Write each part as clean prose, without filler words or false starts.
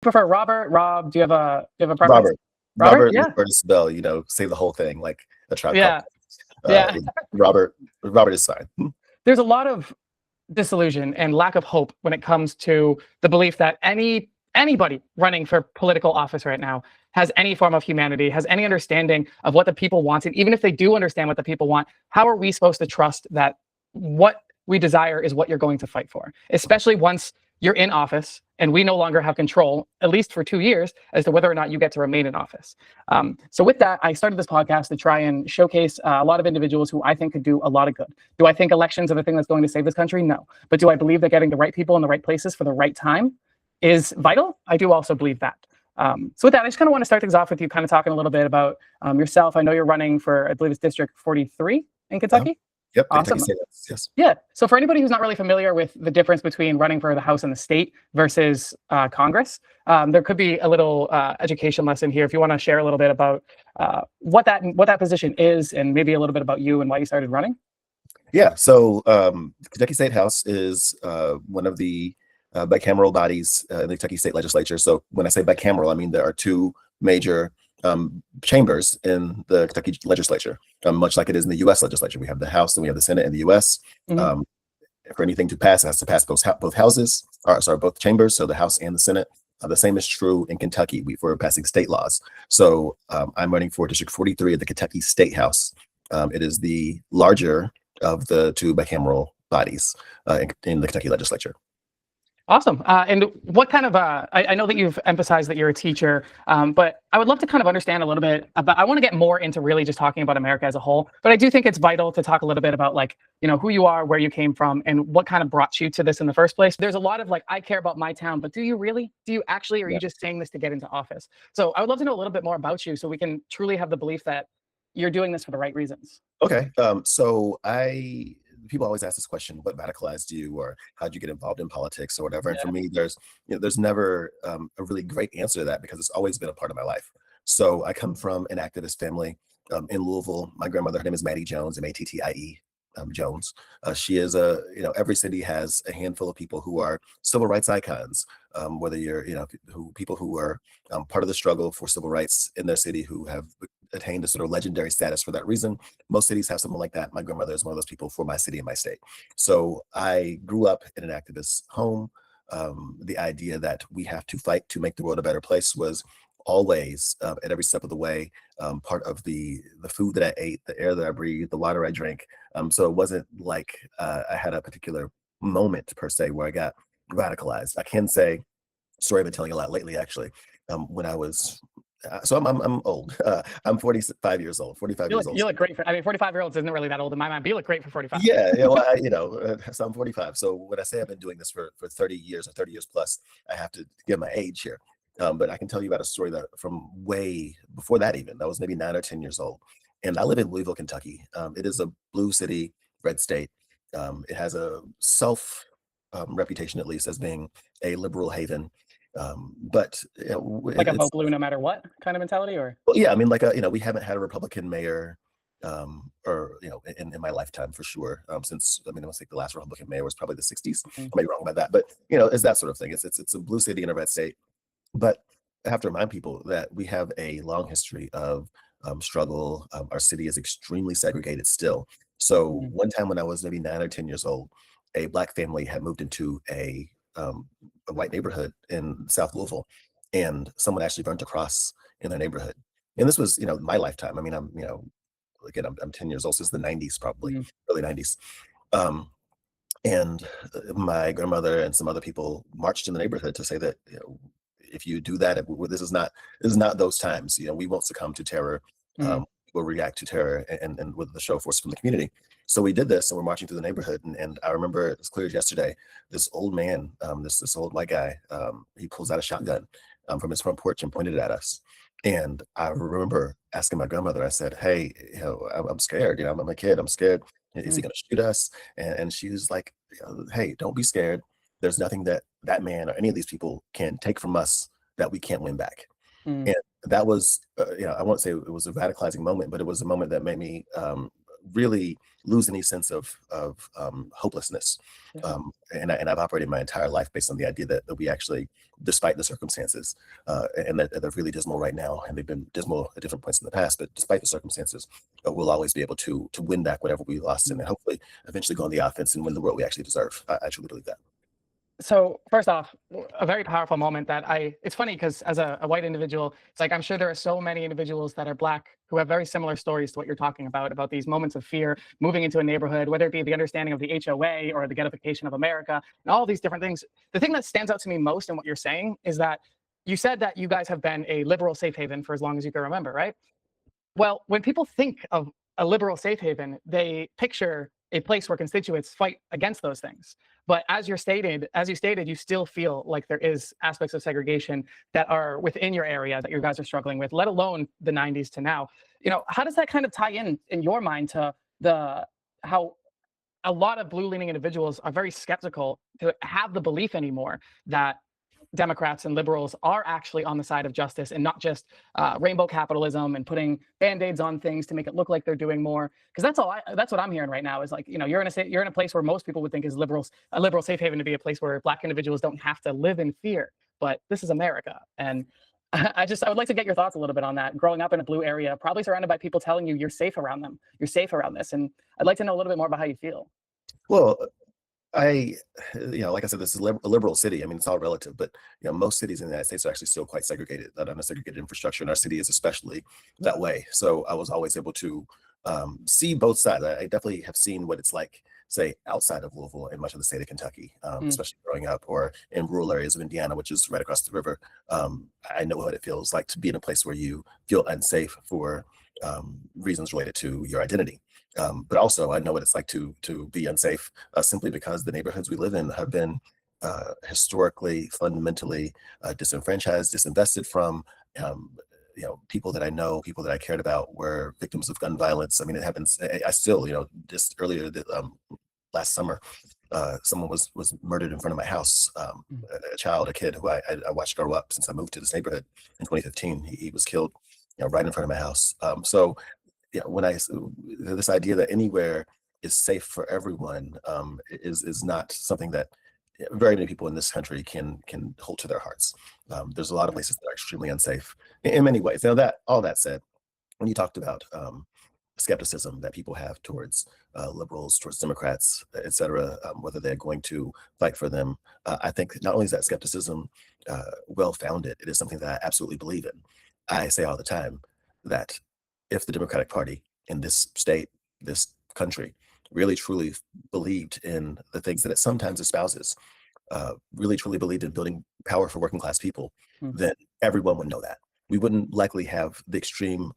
Prefer Robert, Rob? Do you have a preference? Robert. Robert? Robert Yeah. Levertis Bell, say the whole thing like a Tribe Called Yeah. Yeah. Robert. Robert is fine. There's a lot of disillusion and lack of hope when it comes to the belief that anybody running for political office right now has any form of humanity, has any understanding of what the people want. And even if they do understand what the people want, how are we supposed to trust that what we desire is what you're going to fight for? Especially once you're in office and we no longer have control, at least for 2 years, as to whether or not you get to remain in office. So with that, I started this podcast to try and showcase a lot of individuals who I think could do a lot of good. Do I think elections are the thing that's going to save this country? No. But do I believe that getting the right people in the right places for the right time is vital? I do also believe that. So with that, I just kind of want to start things off with you kind of talking a little bit about yourself. I know you're running for, I believe it's District 43 in Kentucky. Yep. Awesome. Kentucky State House, yes. Yeah. So for anybody who's not really familiar with the difference between running for the House and the state versus Congress, there could be a little education lesson here if you want to share a little bit about what that position is and maybe a little bit about you and why you started running. Yeah. So Kentucky State House is one of the bicameral bodies in the Kentucky State Legislature. So when I say bicameral, I mean there are two major chambers in the Kentucky legislature, much like it is in the U.S. legislature. We have the House and we have the Senate in the U.S. Mhm. For anything to pass, it has to pass both houses, or sorry, both chambers, so the House and the Senate. The same is true in Kentucky for passing state laws. So I'm running for District 43 of the Kentucky State House. It is the larger of the two bicameral bodies in the Kentucky legislature. Awesome. And what kind of, I know that you've emphasized that you're a teacher, but I would love to kind of understand a little bit about, I want to get more into really just talking about America as a whole, but I do think it's vital to talk a little bit about who you are, where you came from, and what kind of brought you to this in the first place. There's a lot of I care about my town, but do you really? Do you actually, or are you just saying this to get into office? So I would love to know a little bit more about you so we can truly have the belief that you're doing this for the right reasons. Okay. People always ask this question: what radicalized you, or how'd you get involved in politics, or whatever? And for me, there's never a really great answer to that, because it's always been a part of my life. So I come from an activist family in Louisville. My grandmother, her name is Mattie Jones, Mattie Jones. She is every city has a handful of people who are civil rights icons. Whether you're, people who are part of the struggle for civil rights in their city, who have attained a sort of legendary status for that reason. Most cities have someone like that. My grandmother is one of those people for my city and my state. So I grew up in an activist home. The idea that we have to fight to make the world a better place was always at every step of the way part of the food that I ate, the air that I breathed, the water I drank. So it wasn't like I had a particular moment per se where I got radicalized. I can say, story I've been telling a lot lately, actually. When I was I'm old. I'm 45 years old. 45 years old. You look great for. I mean, 45-year-olds isn't really that old in my mind, but you look great for 45. Yeah, well, so I'm 45. So when I say I've been doing this for 30 years or 30 years plus, I have to give my age here. But I can tell you about a story that from way before that, even. That was maybe 9 or 10 years old. And I live in Louisville, Kentucky. It is a blue city, red state. It has a self reputation, at least, as being a liberal haven. But Like a vote blue no matter what kind of mentality, or? Well, yeah, I mean, we haven't had a Republican mayor, in my lifetime for sure. Since I think the last Republican mayor was probably the '60s. I may be wrong about that, but it's that sort of thing. It's a blue city in a red state. But I have to remind people that we have a long history of struggle. Our city is extremely segregated still. So one time when I was maybe 9 or 10 years old, a Black family had moved into a white neighborhood in South Louisville, and someone actually burnt a cross in their neighborhood. And this was, my lifetime. I mean, I'm 10 years old, so it's the '90s, probably early '90s. And my grandmother and some other people marched in the neighborhood to say that, if you do that, this is not those times. We won't succumb to terror. We'll react to terror and with the show of force from the community. So we did this, and we're marching through the neighborhood. And I remember as clear as yesterday, this old man, this old white guy, he pulls out a shotgun from his front porch and pointed it at us. And I remember asking my grandmother, I said, "Hey, I'm scared. I'm a kid. I'm scared. Is he going to shoot us?" And she was like, "Hey, don't be scared. There's nothing that man or any of these people can take from us that we can't win back." And that was, I won't say it was a radicalizing moment, but it was a moment that made me really lose any sense of hopelessness. Yeah. And I've operated my entire life based on the idea that we actually, despite the circumstances, and that they're really dismal right now, and they've been dismal at different points in the past, but despite the circumstances, we'll always be able to win back whatever we lost, and hopefully eventually go on the offense and win the world we actually deserve. I truly believe that. So first off, a very powerful moment that it's funny because as a white individual, it's like I'm sure there are so many individuals that are Black who have very similar stories to what you're talking about these moments of fear, moving into a neighborhood, whether it be the understanding of the HOA or the ghettoification of America, and all these different things. The thing that stands out to me most in what you're saying is that you said that you guys have been a liberal safe haven for as long as you can remember, right? Well, when people think of a liberal safe haven, they picture a place where constituents fight against those things. But as you stated, you still feel like there is aspects of segregation that are within your area that you guys are struggling with, let alone the 90s to now. How does that kind of tie in your mind to how a lot of blue-leaning individuals are very skeptical to have the belief anymore that Democrats and liberals are actually on the side of justice and not just rainbow capitalism and putting band-aids on things to make it look like they're doing more. Because that's what I'm hearing right now is like, you're in a place where most people would think is a liberal safe haven to be a place where Black individuals don't have to live in fear. But this is America. And I would like to get your thoughts a little bit on that. Growing up in a blue area, probably surrounded by people telling you you're safe around them, you're safe around this. And I'd like to know a little bit more about how you feel. Well, I, like I said, this is a liberal city. I mean, it's all relative, but most cities in the United States are actually still quite segregated. That on a segregated infrastructure, and our city is especially that way. So I was always able to see both sides. I definitely have seen what it's like, say, outside of Louisville and much of the state of Kentucky, especially growing up, or in rural areas of Indiana, which is right across the river. I know what it feels like to be in a place where you feel unsafe for reasons related to your identity. But also, I know what it's like to be unsafe simply because the neighborhoods we live in have been historically, fundamentally disenfranchised, disinvested from. People that I know, people that I cared about were victims of gun violence. I mean, it happens. I still, just earlier last summer, someone was murdered in front of my house. A kid who I watched grow up since I moved to this neighborhood in 2015. He was killed, right in front of my house. So when this idea that anywhere is safe for everyone is not something that very many people in this country can hold to their hearts. There's a lot of places that are extremely unsafe in many ways. Now, all that said, when you talked about skepticism that people have towards liberals, towards Democrats, et cetera, whether they're going to fight for them, I think not only is that skepticism well-founded, it is something that I absolutely believe in. I say all the time that if the Democratic Party in this state, this country, really truly believed in the things that it sometimes espouses, really truly believed in building power for working class people, then everyone would know that. We wouldn't likely have the extreme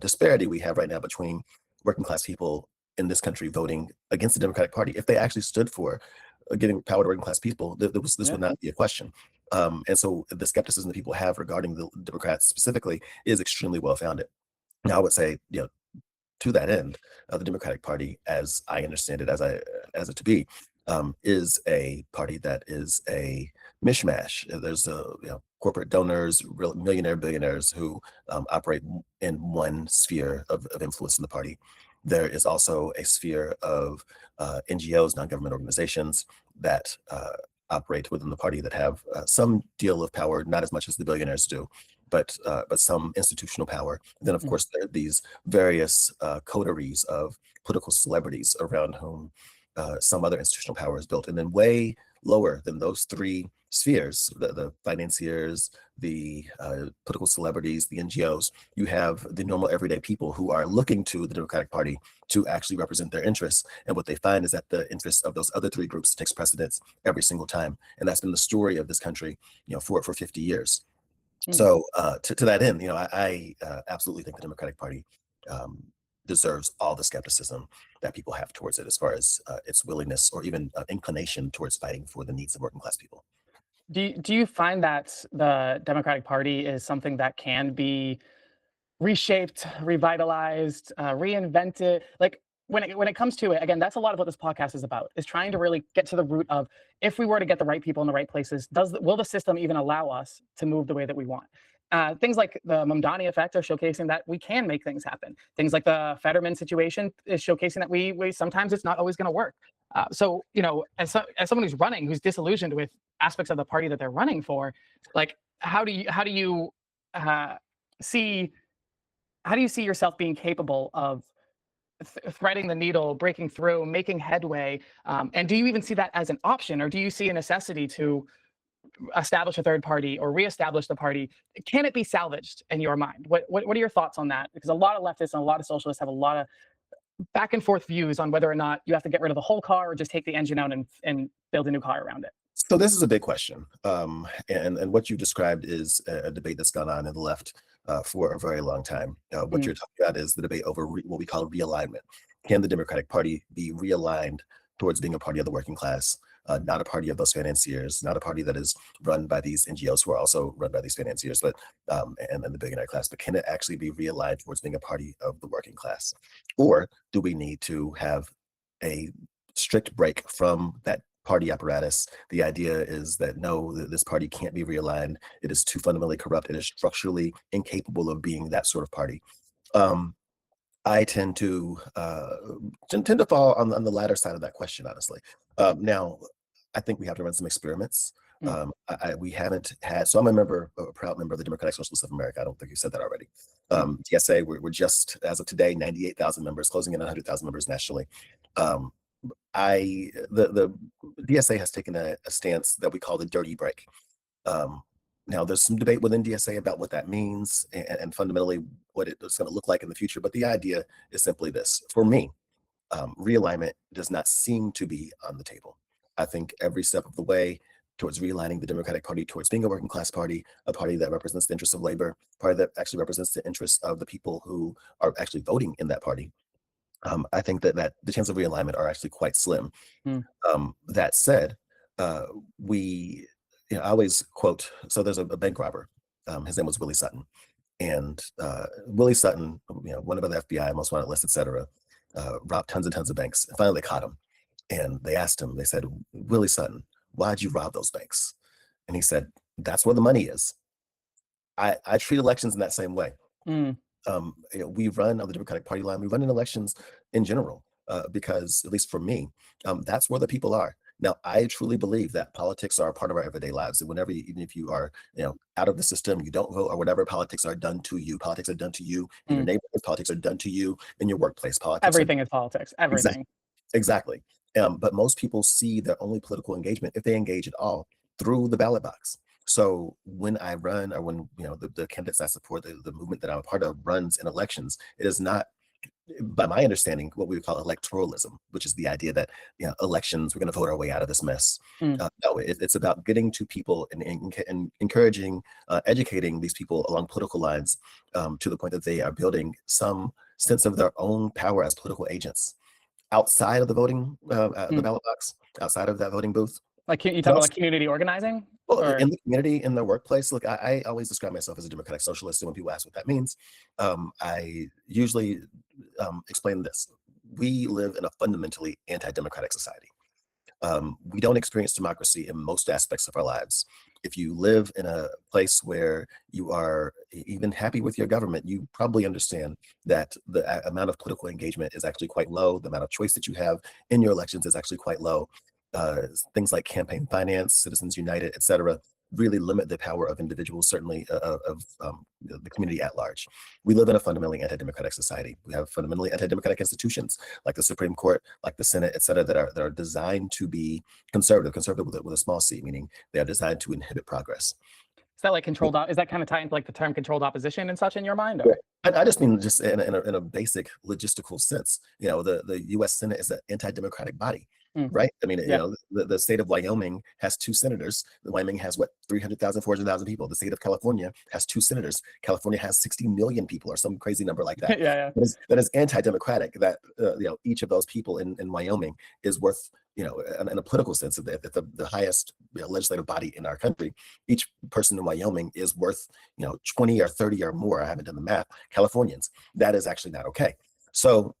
disparity we have right now between working class people in this country voting against the Democratic Party. If they actually stood for giving power to working class people, this would not be a question. And so the skepticism that people have regarding the Democrats specifically is extremely well founded. Now, I would say, to that end, the Democratic Party, as I understand it, as it to be, is a party that is a mishmash. There's corporate donors, real millionaire billionaires who operate in one sphere of influence in the party. There is also a sphere of NGOs, non-government organizations, that operate within the party that have some deal of power, not as much as the billionaires do, but some institutional power. And then, of course, there are these various coteries of political celebrities around whom some other institutional power is built. And then way lower than those three spheres, the financiers, the political celebrities, the NGOs, you have the normal everyday people who are looking to the Democratic Party to actually represent their interests. And what they find is that the interests of those other three groups takes precedence every single time. And that's been the story of this country, for 50 years. So to that end, I absolutely think the Democratic Party deserves all the skepticism that people have towards it, as far as its willingness or even inclination towards fighting for the needs of working class people. Do you find that the Democratic Party is something that can be reshaped, revitalized, reinvented? Like when it comes to it, again, that's a lot of what this podcast is about, is trying to really get to the root of, if we were to get the right people in the right places, will the system even allow us to move the way that we want? Things like the Mamdani effect are showcasing that we can make things happen. Things like the Fetterman situation is showcasing that we sometimes it's not always going to work. So, as someone who's running, who's disillusioned with aspects of the party that they're running for, like, how do you uh, see how do you see yourself being capable of threading the needle, breaking through, making headway? And do you even see that as an option, or do you see a necessity to establish a third party or reestablish the party? Can it be salvaged in your mind? What are your thoughts on that? Because a lot of leftists and a lot of socialists have a lot of back and forth views on whether or not you have to get rid of the whole car or just take the engine out and build a new car around it. So this is a big question, and what you described is a debate that's gone on in the left for a very long time. What you're talking about is the debate over what we call realignment. Can the Democratic Party be realigned towards being a party of the working class, not a party of those financiers, not a party that is run by these NGOs who are also run by these financiers, but and the billionaire class? But can it actually be realigned towards being a party of the working class, or do we need to have a strict break from that party apparatus? The idea is that no, this party can't be realigned. It is too fundamentally corrupt. It is structurally incapable of being that sort of party. I tend to fall on the latter side of that question, honestly. Now, I think we have to run some experiments. We haven't had, so I'm a proud member of the Democratic Socialists of America. I don't think you said that already. DSA, we're just, as of today, 98,000 members, closing in on 100,000 members nationally. The DSA has taken a stance that we call the dirty break. Now, there's some debate within DSA about what that means and fundamentally what it's going to look like in the future. But the idea is simply this. For me, realignment does not seem to be on the table. I think every step of the way towards realigning the Democratic Party towards being a working class party, a party that represents the interests of labor, a party that actually represents the interests of the people who are actually voting in that party, I think that the chance of realignment are actually quite slim. That said, I always quote, so there's a bank robber. His name was Willie Sutton. And Willie Sutton, one of the FBI, most wanted list, et cetera, robbed tons and tons of banks. And finally, they caught him. And they asked him, they said, Willie Sutton, why'd you rob those banks? And he said, that's where the money is. I treat elections in that same way. We run on the Democratic Party line. We run in elections in general because, at least for me, that's where the people are. Now, I truly believe that politics are a part of our everyday lives. And whenever, even if you are, out of the system, you don't vote or whatever, politics are done to you. Politics are done to you in your neighborhood. Politics are done to you in your workplace. Politics. Everything is politics. Everything. Exactly. But most people see their only political engagement, if they engage at all, through the ballot box. So when I run, or when the candidates I support, the movement that I'm a part of runs in elections, it is not, by my understanding, what we would call electoralism, which is the idea that elections, we're going to vote our way out of this mess. No, it's about getting to people and encouraging, educating these people along political lines to the point that they are building some sense of their own power as political agents outside of the voting, the ballot box, outside of that voting booth. Like, you talk about like community organizing? Well, in the community, in their workplace. Look, I always describe myself as a democratic socialist, and when people ask what that means, I usually explain this. We live in a fundamentally anti-democratic society. We don't experience democracy in most aspects of our lives. If you live in a place where you are even happy with your government, you probably understand that the amount of political engagement is actually quite low. The amount of choice that you have in your elections is actually quite low. Things like campaign finance, Citizens United, et cetera, really limit the power of individuals, certainly of the community at large. We live in a fundamentally anti-democratic society. We have fundamentally anti-democratic institutions like the Supreme Court, like the Senate, et cetera, that are designed to be conservative with a small c, meaning they are designed to inhibit progress. Is that like controlled? Is that kind of tied into like the term controlled opposition and such in your mind? Or? I just mean just in a basic logistical sense. The U.S. Senate is an anti-democratic body. Right. I mean, the state of Wyoming has 2 senators. Wyoming has 300,000, 400,000 people. The state of California has 2 senators. California has 60 million people or some crazy number like that. That is anti-democratic. That each of those people in Wyoming is worth, in a political sense, at the highest legislative body in our country. Each person in Wyoming is worth 20 or 30 or more. I haven't done the math. Californians. That is actually not okay. So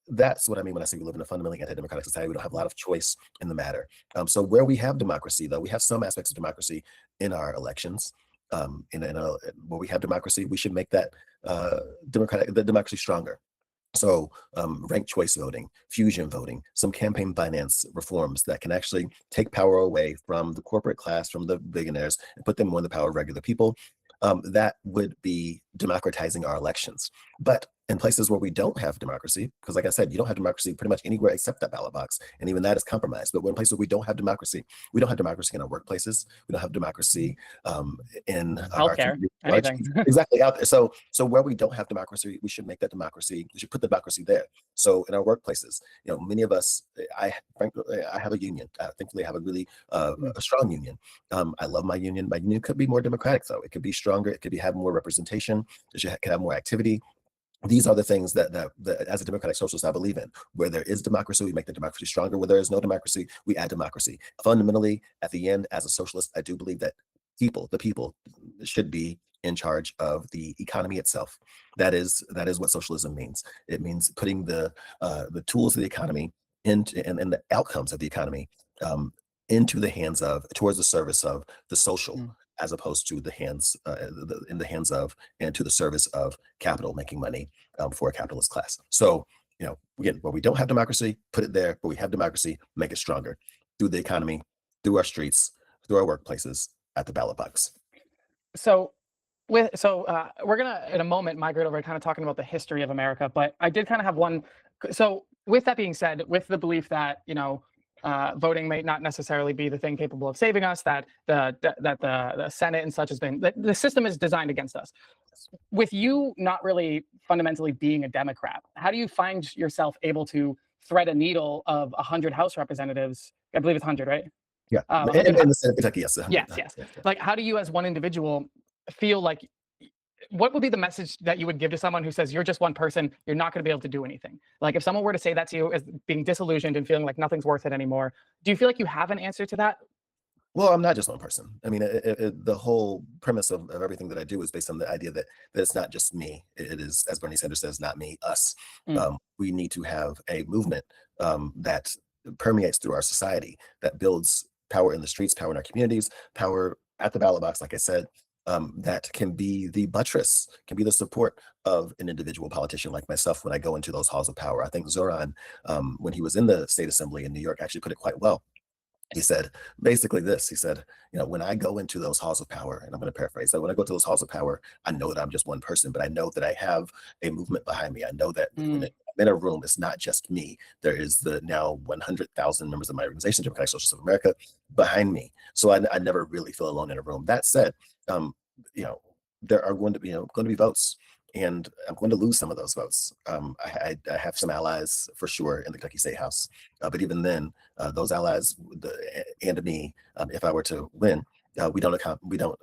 that's what I mean when I say we live in a fundamentally anti-democratic society. We don't have a lot of choice in the matter. So where we have democracy, though, we have some aspects of democracy in our elections. Where we have democracy, we should make that the democracy stronger. So ranked choice voting, fusion voting, some campaign finance reforms that can actually take power away from the corporate class, from the billionaires, and put them more in the power of regular people. That would be democratizing our elections. But in places where we don't have democracy, because like I said, you don't have democracy pretty much anywhere except that ballot box, and even that is compromised. But when places where we don't have democracy, we don't have democracy in our workplaces, we don't have democracy in our Healthcare, community. anything. Exactly out there. So where we don't have democracy, we should make that democracy. We should put the democracy there. So in our workplaces, many of us, frankly, I have a union. Thankfully, I have a really a strong union. I love my union. My union could be more democratic, though. It could be stronger. It could have more representation. It could have more activity. These are the things that as a democratic socialist, I believe in. Where there is democracy, we make the democracy stronger. Where there is no democracy, we add democracy. Fundamentally, at the end, as a socialist, I do believe that the people should be in charge of the economy itself. That is what socialism means. It means putting the tools of the economy into and the outcomes of the economy into the hands of, towards the service of the social, as opposed to the hands in the hands of and to the service of capital making money for a capitalist class. So again, where we don't have democracy, put it there. But we have democracy, make it stronger through the economy, through our streets, through our workplaces, at the ballot box. So we're gonna in a moment migrate over to kind of talking about the history of America, but I did kind of have one. So with that being said, with the belief that voting may not necessarily be the thing capable of saving us, that the Senate and such has been, the system is designed against us. With you not really fundamentally being a Democrat, how do you find yourself able to thread a needle of 100 House representatives? I believe it's 100, right? Yeah, in the state of Kentucky, yes. Yes. Like, how do you, as one individual, feel like? What would be the message that you would give to someone who says you're just one person, you're not going to be able to do anything? Like, if someone were to say that to you as being disillusioned and feeling like nothing's worth it anymore, do you feel like you have an answer to that? Well, I'm not just one person. I mean, the whole premise of everything that I do is based on the idea that it's not just me. It is, as Bernie Sanders says, not me, us. We need to have a movement that permeates through our society, that builds power in the streets, power in our communities, power at the ballot box, like I said, that can be the buttress, can be the support of an individual politician like myself when I go into those halls of power. I think Zoran, when he was in the state assembly in New York, actually put it quite well. He said basically this. He said, when I go into those halls of power, and I'm going to paraphrase, that when I go to those halls of power, I know that I'm just one person, but I know that I have a movement behind me. I know that when I'm in a room, it's not just me. There is the now 100,000 members of my organization, Democratic Socialists of America, behind me. So I never really feel alone in a room. That said, there are going to be votes, and I'm going to lose some of those votes. I have some allies for sure in the Kentucky State House, but even then, those allies and me, if I were to win, we don't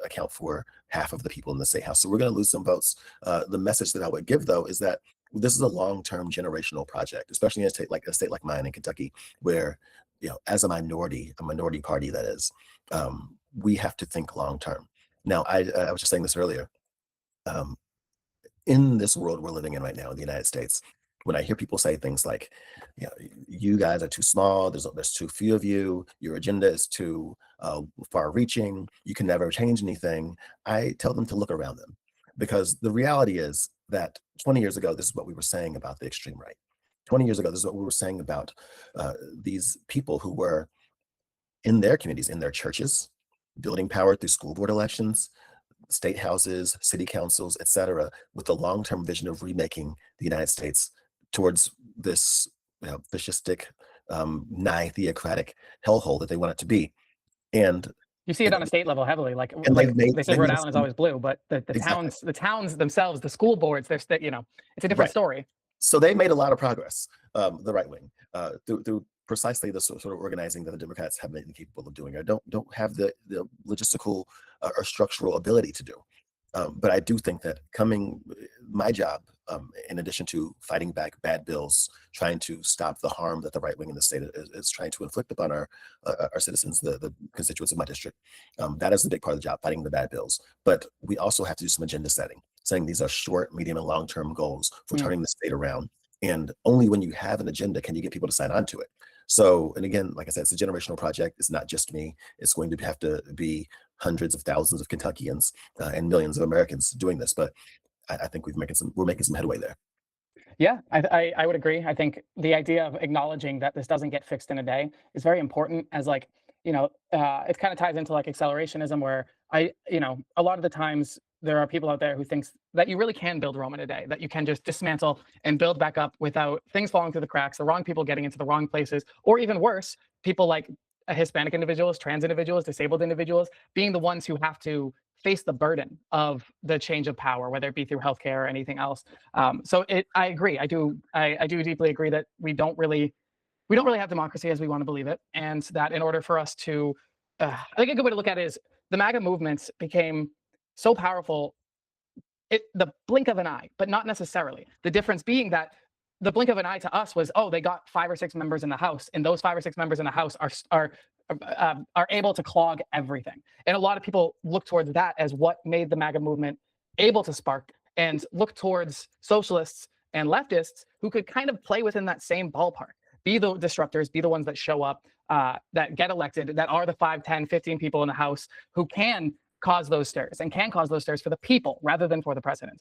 account for half of the people in the State House. So we're going to lose some votes. The message that I would give, though, is that this is a long-term generational project, especially in a state like mine in Kentucky, where as a minority party, that is, we have to think long-term. Now, I was just saying this earlier. In this world we're living in right now in the United States, when I hear people say things like, you guys are too small, there's too few of you, your agenda is too far-reaching, you can never change anything, I tell them to look around them. Because the reality is that 20 years ago, this is what we were saying about the extreme right. 20 years ago, this is what we were saying about these people who were in their communities, in their churches, building power through school board elections, state houses, city councils, et cetera, with the long-term vision of remaking the United States towards this fascistic, nigh theocratic hellhole that they want it to be. And you see it on a state level heavily. Like they say Rhode Island is always blue, but the towns themselves, the school boards, it's a different story. So they made a lot of progress, the right wing, through precisely the sort of organizing that the Democrats have been capable of doing, or don't have the logistical or structural ability to do. But I do think that my job, in addition to fighting back bad bills, trying to stop the harm that the right wing in the state is trying to inflict upon our citizens, the constituents of my district, that is the big part of the job, fighting the bad bills. But we also have to do some agenda setting, saying these are short, medium, and long-term goals for turning the state around. And only when you have an agenda can you get people to sign on to it. So, and again, like I said, it's a generational project. It's not just me. It's going to have to be hundreds of thousands of Kentuckians and millions of Americans doing this. But I think we're making some headway there. Yeah, I would agree. I think the idea of acknowledging that this doesn't get fixed in a day is very important. As like, it kind of ties into like accelerationism, where a lot of the times there are people out there who thinks that you really can build Rome in a day, that you can just dismantle and build back up without things falling through the cracks, the wrong people getting into the wrong places, or even worse, people like Hispanic individuals, trans individuals, disabled individuals being the ones who have to face the burden of the change of power, whether it be through healthcare or anything else. I agree. I do deeply agree that we don't really have democracy as we want to believe it, and that in order for us to, I think a good way to look at it is the MAGA movement became so powerful, the blink of an eye, but not necessarily. The difference being that the blink of an eye to us was, oh, they got 5 or 6 members in the House, and those 5 or 6 members in the House are able to clog everything. And a lot of people look towards that as what made the MAGA movement able to spark, and look towards socialists and leftists who could kind of play within that same ballpark, be the disruptors, be the ones that show up, that get elected, that are the 5, 10, 15 people in the House who can cause those stirs, and can cause those stirs for the people rather than for the president.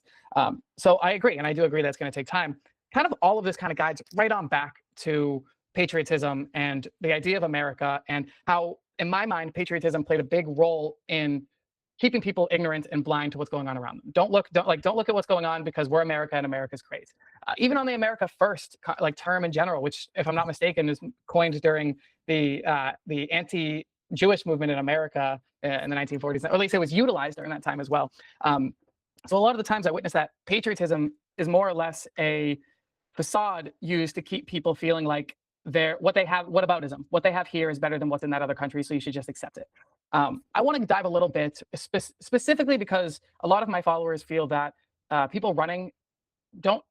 So I agree, and I do agree that it's going to take time. Kind of all of this kind of guides right on back to patriotism and the idea of America, and how, in my mind, patriotism played a big role in keeping people ignorant and blind to what's going on around them. Don't look at what's going on because we're America and America's great. Even on the America First term in general, which, if I'm not mistaken, is coined during the anti-Jewish movement in America in the 1940s, or at least it was utilized during that time as well. So a lot of the times I witness that patriotism is more or less a facade used to keep people feeling like what they have, whataboutism, what they have here is better than what's in that other country, so you should just accept it. I want to dive a little bit specifically because a lot of my followers feel that people running don't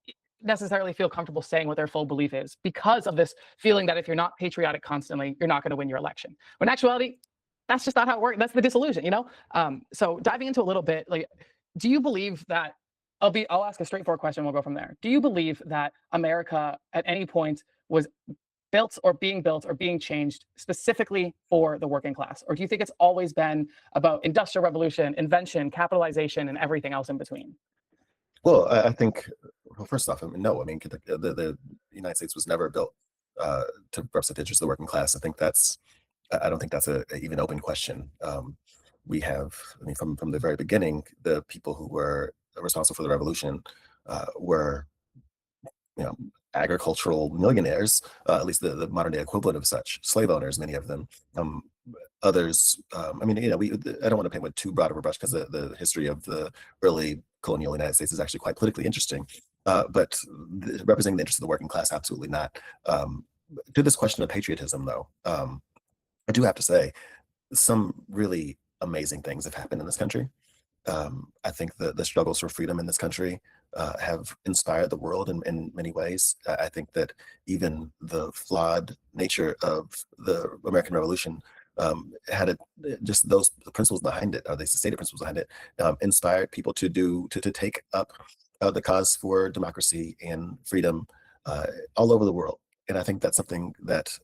necessarily feel comfortable saying what their full belief is, because of this feeling that if you're not patriotic constantly, you're not going to win your election. When in actuality, that's just not how it works. That's the disillusion, So diving into a little bit, like, do you believe that? I'll ask a straightforward question. We'll go from there. Do you believe that America at any point was built or being changed specifically for the working class? Or do you think it's always been about industrial revolution, invention, capitalization, and everything else in between? Well, I think, well, first off, no, I mean, the United States was never built to represent the interests of the working class. I don't think that's a even open question. We have, I mean, from the very beginning, the people who were responsible for the revolution were, agricultural millionaires, at least the modern day equivalent of such, slave owners, many of them. Others, I don't want to paint with too broad of a brush, because the history of the early colonial United States is actually quite politically interesting. But representing the interests of the working class, absolutely not. To this question of patriotism, though, I do have to say some really amazing things have happened in this country. I think the struggles for freedom in this country have inspired the world in many ways. I think that even the flawed nature of the American Revolution had just those principles behind it, or the stated principles behind it, inspired people to take up the cause for democracy and freedom all over the world. And I think that's something that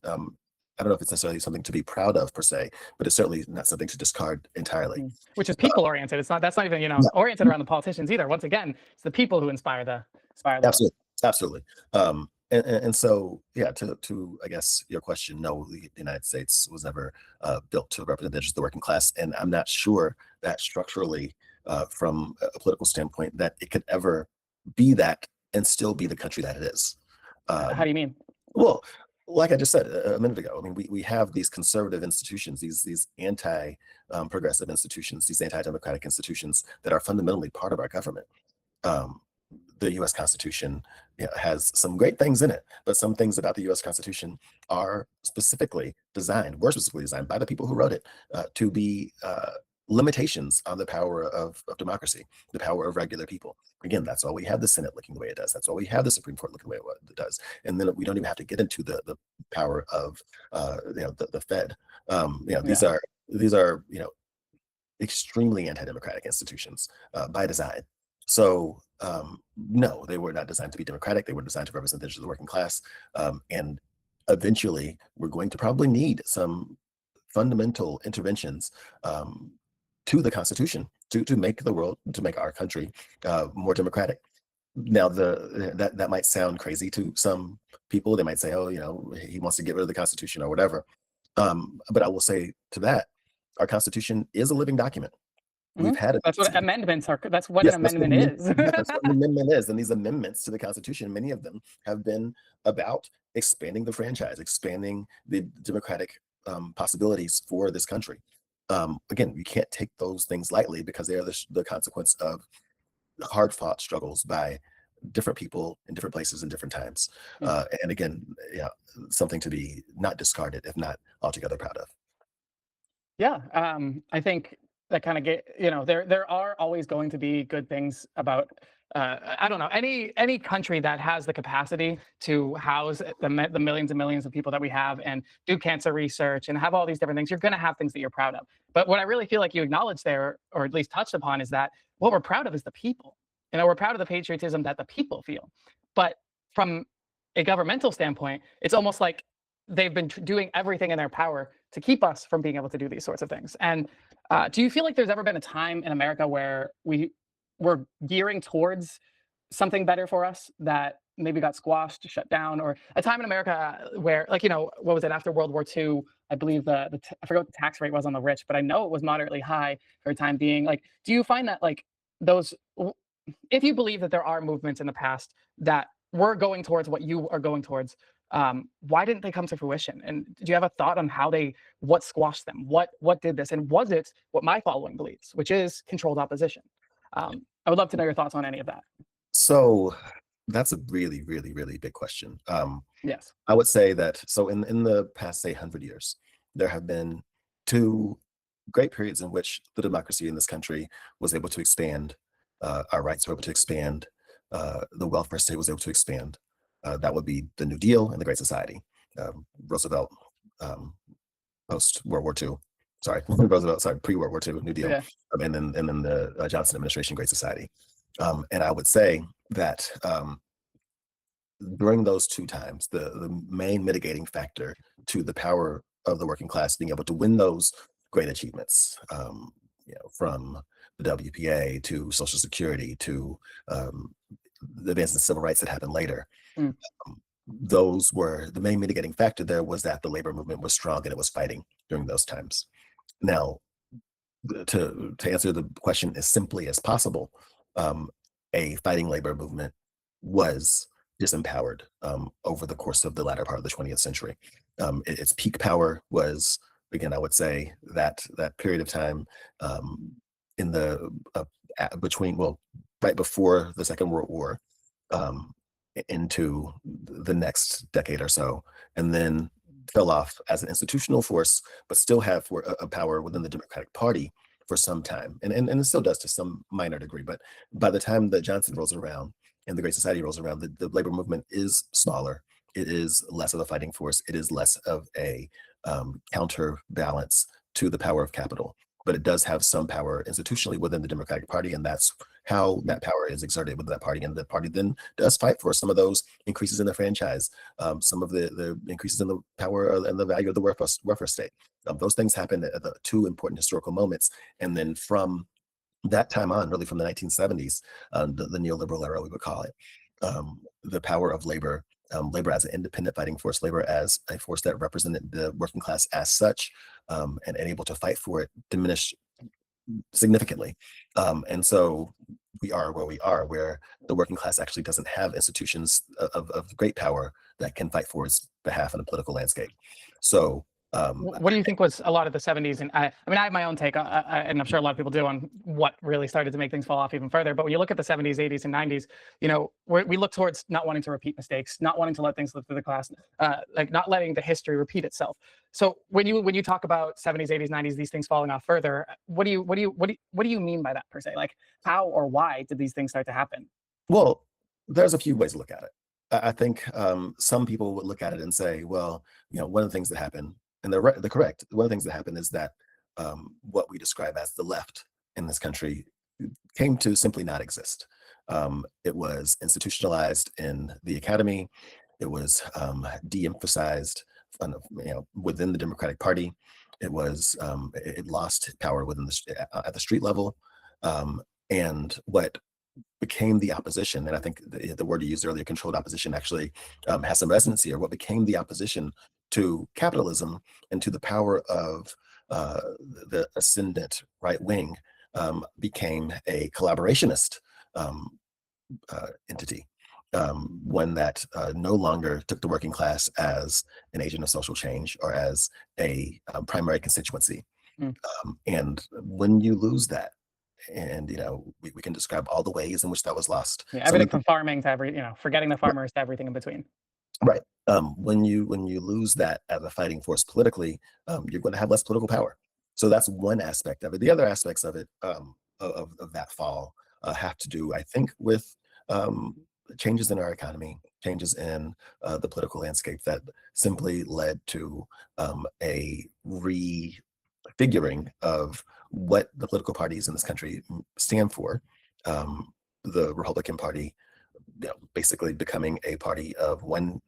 I don't know if it's necessarily something to be proud of per se, but it's certainly not something to discard entirely. Which is people oriented. That's not even Yeah. oriented around the politicians either. Once again, it's the people who inspire the. Absolutely. And so, yeah, to I guess your question, no, the United States was never built to represent the interests of the working class, and I'm not sure that structurally, from a political standpoint, that it could ever be that and still be the country that it is. How do you mean? Well, like I just said a minute ago, I mean, we have these conservative institutions, these anti-progressive institutions, these anti-democratic institutions that are fundamentally part of our government. The U.S. Constitution has some great things in it, but some things about the U.S. Constitution were specifically designed by the people who wrote it to be limitations on the power of democracy, the power of regular people. Again, that's why we have the Senate looking the way it does. That's why we have the Supreme Court looking the way it does. And then we don't even have to get into the power of the Fed. These are extremely anti-democratic institutions by design. So no, they were not designed to be democratic. They were designed to represent the interests of the working class. And eventually, we're going to probably need some fundamental interventions to the Constitution to make the world, to make our country more democratic. Now, that might sound crazy to some people. They might say, "Oh, he wants to get rid of the Constitution or whatever." But I will say to that, our Constitution is a living document. We've Mhm. had it. That's what amendments are. That's what an Yes, that's what amendment is. that's what an amendment is, and these amendments to the Constitution, many of them have been about expanding the franchise, expanding the democratic possibilities for this country. Again, we can't take those things lightly because they are the consequence of hard-fought struggles by different people in different places in different times. Mm. And again, yeah, something to be not discarded, if not altogether proud of. Yeah, I think that kind of there are always going to be good things about I don't know, any country that has the capacity to house the millions and millions of people that we have and do cancer research and have all these different things. You're going to have things that you're proud of. But what I really feel like you acknowledged there, or at least touched upon, is that what we're proud of is the people. We're proud of the patriotism that the people feel. But from a governmental standpoint, it's almost like they've been doing everything in their power to keep us from being able to do these sorts of things. And do you feel like there's ever been a time in America where we were gearing towards something better for us that maybe got squashed, shut down, or a time in America where, like, what was it, after World War II? I believe I forgot what the tax rate was on the rich, but I know it was moderately high for a time being. Like, do you find that, like, those, if you believe that there are movements in the past that were going towards what you are going towards, why didn't they come to fruition? And do you have a thought on what squashed them? What did this? And was it what my following believes, which is controlled opposition? I would love to know your thoughts on any of that. So that's a really, really, really big question. Yes. I would say that, so in the past, say, 100 years, there have been two great periods in which the democracy in this country was able to expand. Our rights were able to expand. The welfare state was able to expand. That would be the New Deal and the Great Society. Roosevelt, post World War II. Sorry, Roosevelt. Sorry, pre-World War II, New Deal, Yeah. and then the Johnson administration, Great Society. And I would say that during those two times, the main mitigating factor to the power of the working class being able to win those great achievements, from the WPA to Social Security to the advances in civil rights that happened later. Mm. Those were the main mitigating factor. There was that the labor movement was strong and it was fighting during those times. Now, to answer the question as simply as possible, a fighting labor movement was disempowered over the course of the latter part of the 20th century. Its peak power was, again, I would say that period of time in the right before the Second World War, into the next decade or so, and then fell off as an institutional force, but still have a power within the Democratic Party for some time, and it still does to some minor degree. But by the time that Johnson rolls around and the Great Society rolls around, the labor movement is smaller. It is less of a fighting force. It is less of a counterbalance to the power of capital. But it does have some power institutionally within the Democratic Party, and that's how that power is exerted within that party. And the party then does fight for some of those increases in the franchise, some of the increases in the power and the value of the welfare state. Those things happen at the two important historical moments. And then from that time on, really from the 1970s, the neoliberal era, we would call it, the power of labor, labor as an independent fighting force, labor as a force that represented the working class as such, and able to fight for it, diminished significantly. And so we are where we are, where the working class actually doesn't have institutions of great power that can fight for its behalf in the political landscape. So What do you think was a lot of the 70s? And I mean, I have my own take, and I'm sure a lot of people do, on what really started to make things fall off even further. But when you look at the 70s, 80s, and 90s, we look towards not wanting to repeat mistakes, not wanting to let things slip through the class, like not letting the history repeat itself. So when you talk about 70s, 80s, 90s, these things falling off further, what do you mean by that per se? Like, how or why did these things start to happen? well, there's a few ways to look at it. I think some people would look at it and say, well, one of the things that happened, and they're correct. One of the things that happened is that what we describe as the left in this country came to simply not exist. It was institutionalized in the academy. It was de-emphasized, within the Democratic Party. It lost power within at the street level, and what became the opposition, and I think the word you used earlier, controlled opposition, actually has some resonance here. What became the opposition to capitalism and to the power of the ascendant right wing became a collaborationist entity, one that no longer took the working class as an agent of social change or as a primary constituency. Mm. And when you lose that, and we can describe all the ways in which that was lost. Yeah, everything from farming to forgetting the farmers to everything in between. Right. When you lose that as a fighting force politically, you're going to have less political power. So that's one aspect of it. The other aspects of it, of that fall, have to do, I think, with changes in our economy, changes in the political landscape that simply led to a refiguring of what the political parties in this country stand for. The Republican Party, basically becoming a party of one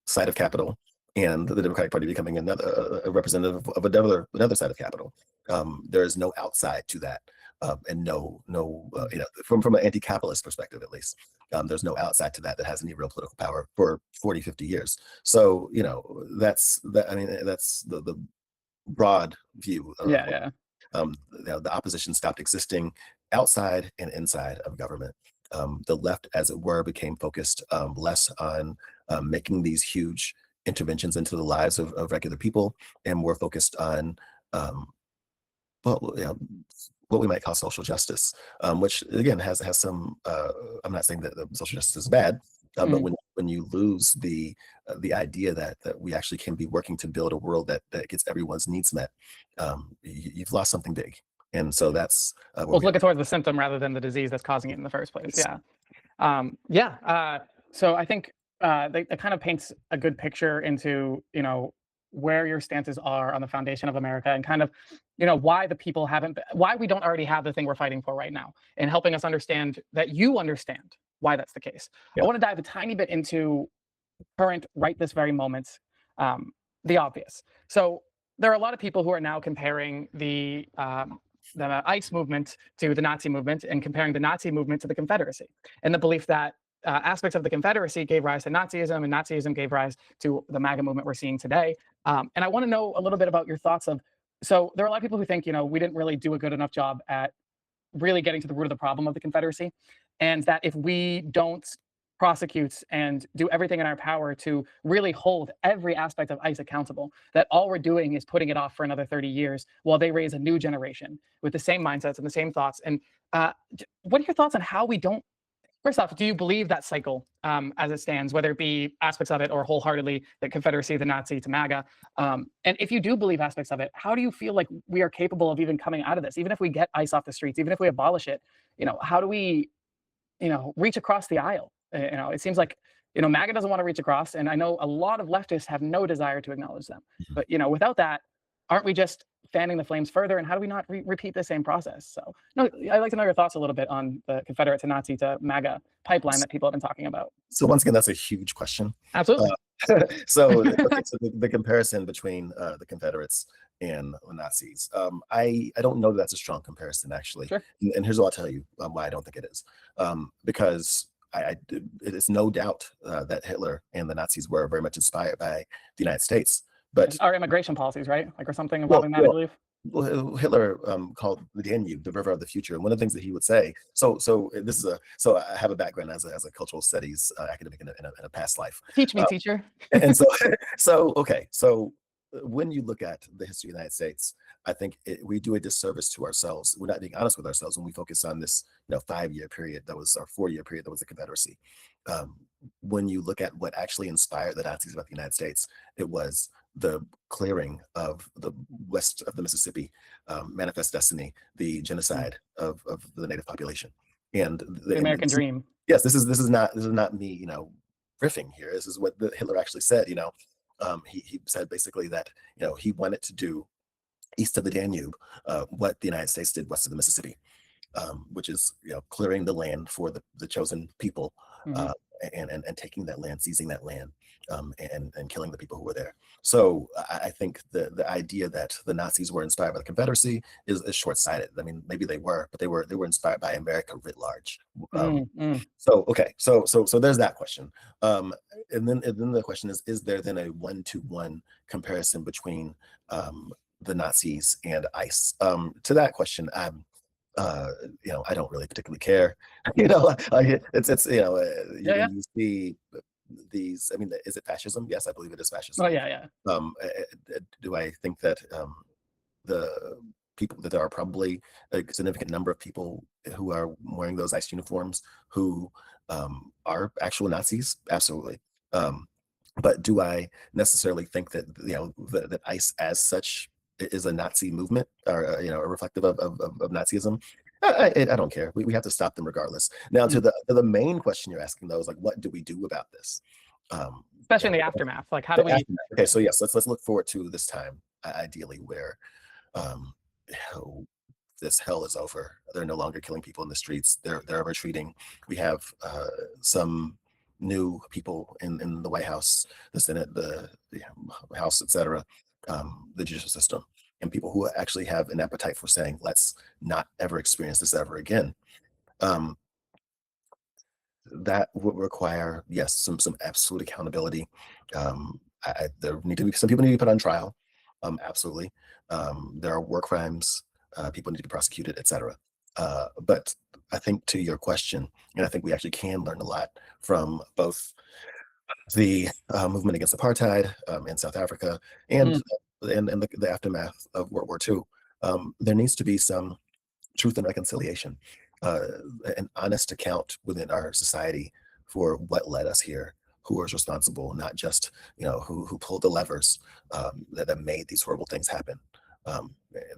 side of capital, and the Democratic Party becoming a representative of another side of capital. There is no outside to that, and from an anti-capitalist perspective, at least, there's no outside to that has any real political power for 40, 50 years. So that's that. I mean, that's the broad view of the opposition stopped existing outside and inside of government. The left, as it were, became focused less on making these huge interventions into the lives of regular people, and more focused on what we might call social justice, which again has some. I'm not saying that the social justice is bad, but when you lose the idea that we actually can be working to build a world that gets everyone's needs met, you've lost something big. And so that's looking towards the symptom rather than the disease that's causing it in the first place. So I think that kind of paints a good picture into where your stances are on the foundation of America, and kind of why the people why we don't already have the thing we're fighting for right now, and helping us understand that you understand why that's the case. I want to dive a tiny bit into current, right this very moment, the obvious. So there are a lot of people who are now comparing the ICE movement to the Nazi movement, and comparing the Nazi movement to the Confederacy, and the belief that aspects of the Confederacy gave rise to Nazism, and Nazism gave rise to the MAGA movement we're seeing today. And I want to know a little bit about your thoughts of. So there are a lot of people who think we didn't really do a good enough job at really getting to the root of the problem of the Confederacy, and that if we don't prosecute and do everything in our power to really hold every aspect of ICE accountable, that all we're doing is putting it off for another 30 years while they raise a new generation with the same mindsets and the same thoughts. And what are your thoughts on how we don't? First off, do you believe that cycle as it stands, whether it be aspects of it or wholeheartedly the Confederacy, the Nazi to MAGA? And if you do believe aspects of it, how do you feel like we are capable of even coming out of this? Even if we get ICE off the streets, even if we abolish it, how do we, reach across the aisle? It seems like, MAGA doesn't want to reach across, and I know a lot of leftists have no desire to acknowledge them. But, without that, aren't we just fanning the flames further? And how do we not repeat the same process? So, no, I'd like to know your thoughts a little bit on the Confederate to Nazi to MAGA pipeline that people have been talking about. So once again, that's a huge question. Absolutely. So the comparison between the Confederates and the Nazis, I don't know that that's a strong comparison, actually. Sure. And here's what I'll tell you why I don't think it is. Because it is no doubt that Hitler and the Nazis were very much inspired by the United States. But our immigration policies, right? Like, or something involving that, I believe. Well, Hitler called the Danube the river of the future, and one of the things that he would say. So I have a background as a cultural studies academic in a past life. Teach me, teacher. And so when you look at the history of the United States, I think we do a disservice to ourselves. We're not being honest with ourselves when we focus on this 5-year period that was our 4-year period that was the Confederacy. When you look at what actually inspired the Nazis about the United States, it was the clearing of the west of the Mississippi, Manifest Destiny, the genocide of the native population, and the American dream. Yes, this is not me, riffing here. This is what Hitler actually said. He said basically that he wanted to do east of the Danube what the United States did west of the Mississippi, which is clearing the land for the chosen people, and taking that land, seizing that land, and killing the people who were there. So I think the idea that the Nazis were inspired by the Confederacy is short-sighted. I mean, maybe they were, but they were inspired by America writ large. So okay, so there's that question, and then the question is there then a one-to-one comparison between the Nazis and ICE? To that question, I don't really particularly care. It's you see these. I mean, is it fascism? Yes, I believe it is fascism. Oh yeah. Do I think that the people that there are probably a significant number of people who are wearing those ICE uniforms who are actual Nazis? Absolutely. But do I necessarily think that that ICE as such is a Nazi movement or a reflective of Nazism? I don't care. We have to stop them regardless. Now to the main question you're asking though is like, what do we do about this? Especially in the aftermath. Like, how do we? Okay, so yes, let's look forward to this time, ideally, where this hell is over. They're no longer killing people in the streets. They're retreating. We have some new people in the White House, the Senate, the House, etc., the judicial system, and people who actually have an appetite for saying, let's not ever experience this ever again. That would require, yes, some absolute accountability. There need to be some people need to be put on trial. Absolutely. There are war crimes. People need to be prosecuted, etc. But I think to your question, and I think we actually can learn a lot from both the movement against apartheid in South Africa and the aftermath of World War II. There needs to be some truth and reconciliation, an honest account within our society for what led us here, who was responsible, not just who pulled the levers that made these horrible things happen.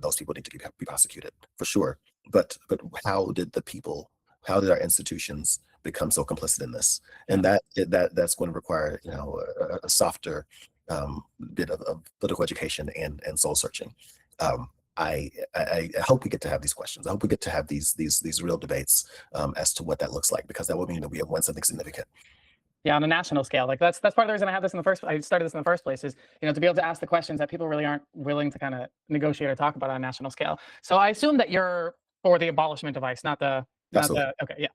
Those people need to be prosecuted for sure. But how did our institutions become so complicit in this? And that's going to require a softer bit of political education and soul searching. I hope we get to have these questions. I hope we get to have these real debates as to what that looks like, because that will mean that we have won something significant. Yeah, on a national scale. Like that's part of the reason I have this I started this in the first place is, to be able to ask the questions that people really aren't willing to kind of negotiate or talk about on a national scale. So I assume that you're for the abolishment of ICE, not the okay, yeah.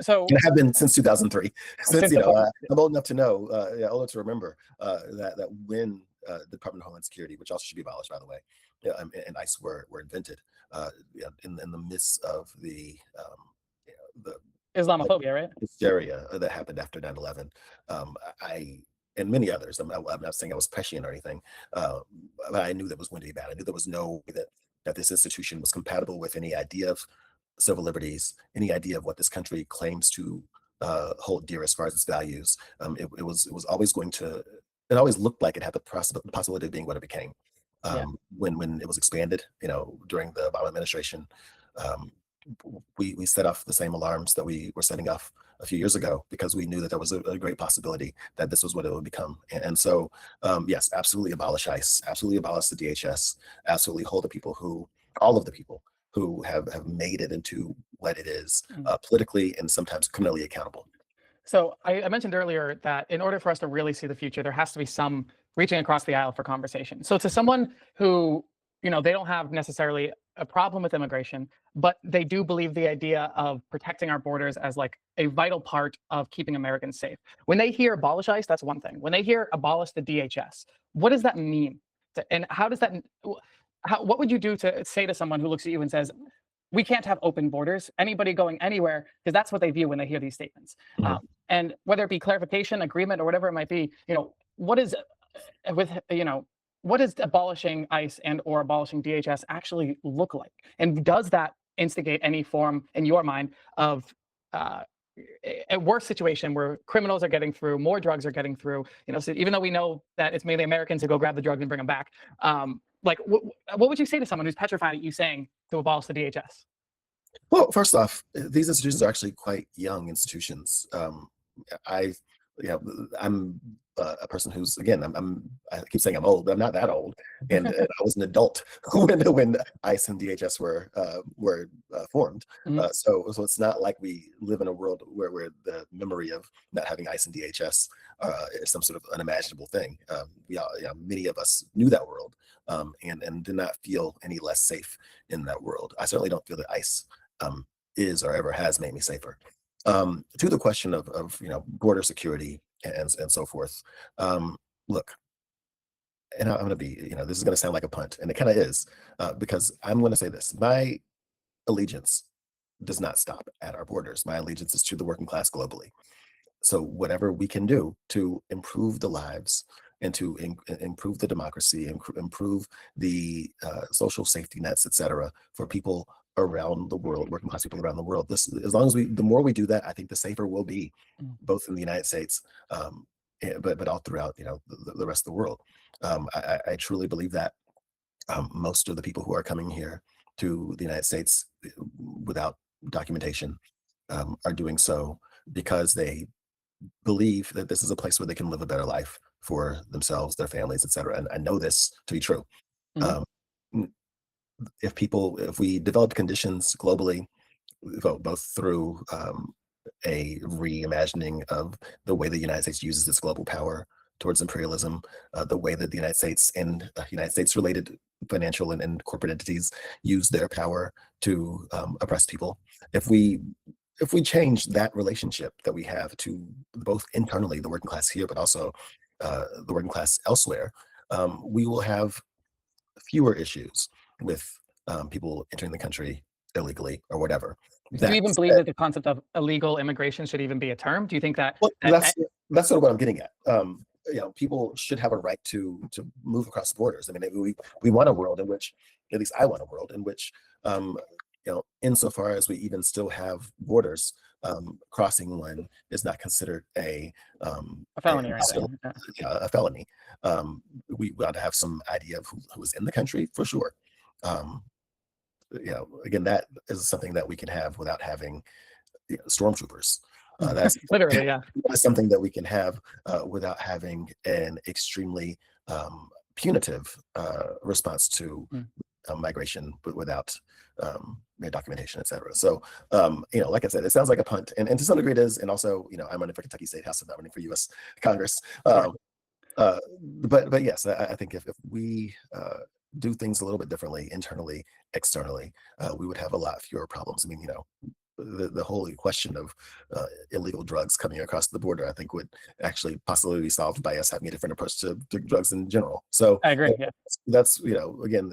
So and I have been since 2003. Since I'm old enough to know, old enough to remember that when the Department of Homeland Security, which also should be abolished, by the way, and ICE were invented in the midst of the Islamophobia, right? Hysteria that happened after 9/11. And many others. I'm not saying I was prescient or anything, but I knew that was going to be bad. I knew there was no way that this institution was compatible with any idea of civil liberties, any idea of what this country claims to hold dear as far as its values. It was always going to. It always looked like it had the possibility of being what it became when it was expanded. During the Obama administration. We set off the same alarms that we were setting off a few years ago, because we knew that there was a great possibility that this was what it would become. And so, yes, absolutely abolish ICE, absolutely abolish the DHS, absolutely hold all of the people who have made it into what it is, politically and sometimes criminally accountable. So I mentioned earlier that in order for us to really see the future, there has to be some reaching across the aisle for conversation. So to someone who, they don't have necessarily a problem with immigration, but they do believe the idea of protecting our borders as like a vital part of keeping Americans safe. When they hear abolish ICE, that's one thing. When they hear abolish the DHS, what does that mean? And how does that, what would you do to say to someone who looks at you and says, we can't have open borders, anybody going anywhere, because that's what they view when they hear these statements. And whether it be clarification, agreement, or whatever it might be, what is what does abolishing ICE and or abolishing DHS actually look like? And does that instigate any form, in your mind, of a worse situation where criminals are getting through, more drugs are getting through? So even though we know that it's mainly Americans who go grab the drugs and bring them back, what would you say to someone who's petrified at you saying to abolish the DHS? Well, first off, these institutions are actually quite young institutions. I'm a person who's, again, I keep saying I'm old, but I'm not that old, and I was an adult when ICE and DHS were formed. So it's not like we live in a world where the memory of not having ICE and DHS is some sort of unimaginable thing. Many of us knew that world, and did not feel any less safe in that world. I certainly don't feel that ICE is or ever has made me safer. To the question of border security and so forth. Look, and I'm going to be, this is going to sound like a punt, and it kind of is, because I'm going to say this: my allegiance does not stop at our borders. My allegiance is to the working class globally. So whatever we can do to improve the lives and to improve the democracy, improve the social safety nets, et cetera, for people around the world, working class people around the world. This, as long as the more we do that, I think the safer we'll be, both in the United States, but all throughout, the rest of the world. I truly believe that most of the people who are coming here to the United States without documentation are doing so because they believe that this is a place where they can live a better life for themselves, their families, et cetera. And I know this to be true. Um, if we develop conditions globally, both through a reimagining of the way the United States uses its global power towards imperialism, the way that the United States and United States-related financial and corporate entities use their power to oppress people. If we change that relationship that we have to both internally, the working class here, but also the working class elsewhere, we will have fewer issues with people entering the country illegally or whatever. Do you even believe that the concept of illegal immigration should even be a term? Do you think that? Well, that's sort of what I'm getting at. People should have a right to move across the borders. I mean, we want a world in which, at least I want a world in which, insofar as we even still have borders, crossing one is not considered a felony or anything. A felony. We ought to have some idea of who is in the country for sure. Again, that is something that we can have without having stormtroopers. That's literally, yeah. That's something that we can have without having an extremely punitive response to migration, but without documentation, et cetera. So, like I said, it sounds like a punt, and to some degree it is. And also, I'm running for Kentucky State House, I'm not running for U.S. Congress. But yes, I think if we do things a little bit differently, internally, externally, we would have a lot fewer problems. I mean, the whole question of illegal drugs coming across the border, I think, would actually possibly be solved by us having a different approach to drugs in general. So I agree. Yeah. That's, again,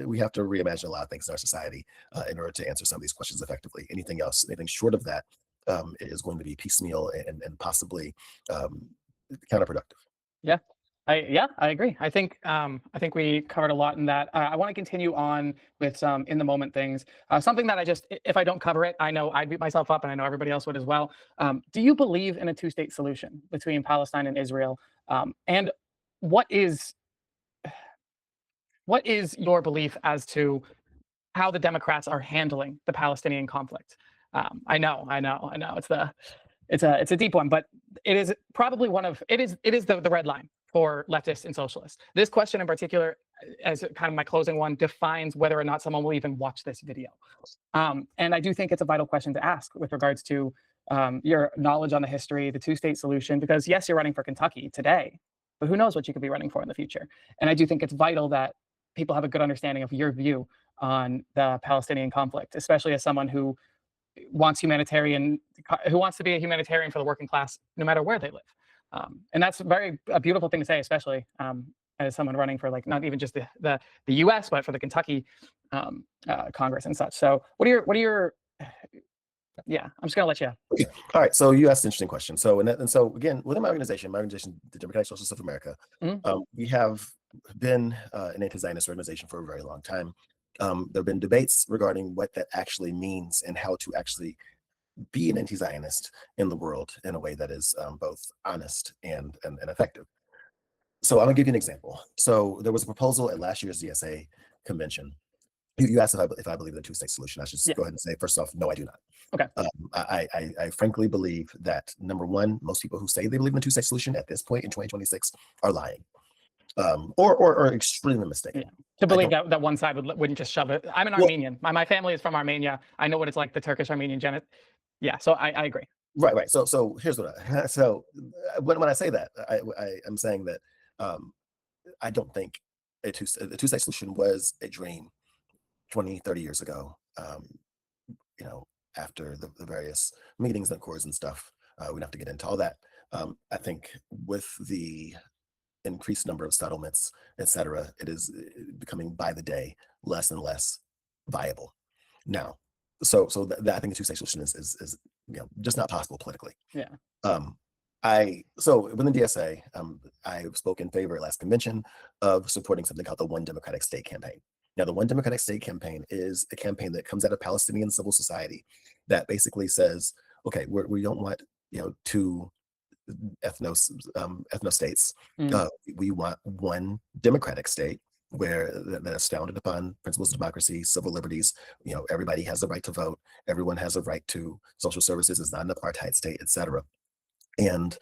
we have to reimagine a lot of things in our society in order to answer some of these questions effectively. Anything short of that is going to be piecemeal and possibly counterproductive. Yeah. I agree. I think we covered a lot in that. I want to continue on with some in the moment things. Something that if I don't cover it, I know I'd beat myself up, and I know everybody else would as well. Do you believe in a two-state solution between Palestine and Israel? And what is your belief as to how the Democrats are handling the Palestinian conflict? I know. It's a deep one, but it is probably the red line for leftists and socialists. This question in particular, as kind of my closing one, defines whether or not someone will even watch this video. And I do think it's a vital question to ask with regards to your knowledge on the history, the two-state solution, because yes, you're running for Kentucky today, but who knows what you could be running for in the future. And I do think it's vital that people have a good understanding of your view on the Palestinian conflict, especially as someone who wants to be a humanitarian for the working class, no matter where they live. And that's a beautiful thing to say, especially as someone running for not even just the U.S., but for the Kentucky Congress and such. So what are your yeah, I'm just gonna let you. Okay. All right. So you asked an interesting question. So so again, within my organization, the Democratic Socialists of America, we have been an anti-Zionist organization for a very long time. There have been debates regarding what that actually means and how to actually be an anti-Zionist in the world in a way that is both honest and effective. So I'm gonna give you an example. So there was a proposal at last year's DSA convention You asked if I believe in the two-state solution. I should just Yeah. go ahead and say, first off, no, I do not. Okay. I frankly believe that, number one, most people who say they believe in the two-state solution at this point in 2026 are lying, or extremely mistaken. Yeah. To believe that one side wouldn't just shove it. I'm an Armenian. My family is from Armenia. I know what it's like, the Turkish-Armenian Yeah, so I agree. Right. So here's what when I say that, I'm saying that I don't think the two-state solution was a dream 20, 30 years ago. You know, after the various meetings and accords and stuff, we don't have to get into all that. I think with the increased number of settlements, etc., it is becoming by the day less and less viable. Now, so I think the two-state solution is just not possible politically. Yeah. So within the DSA, I spoke in favor at last convention of supporting something called the One Democratic State campaign. Now, the One Democratic State campaign is a campaign that comes out of Palestinian civil society that basically says, okay, we don't want two ethno states. We want one democratic state where that is founded upon principles of democracy, civil liberties. Everybody has the right to vote. Everyone has a right to social services. It's not an apartheid state, etc. And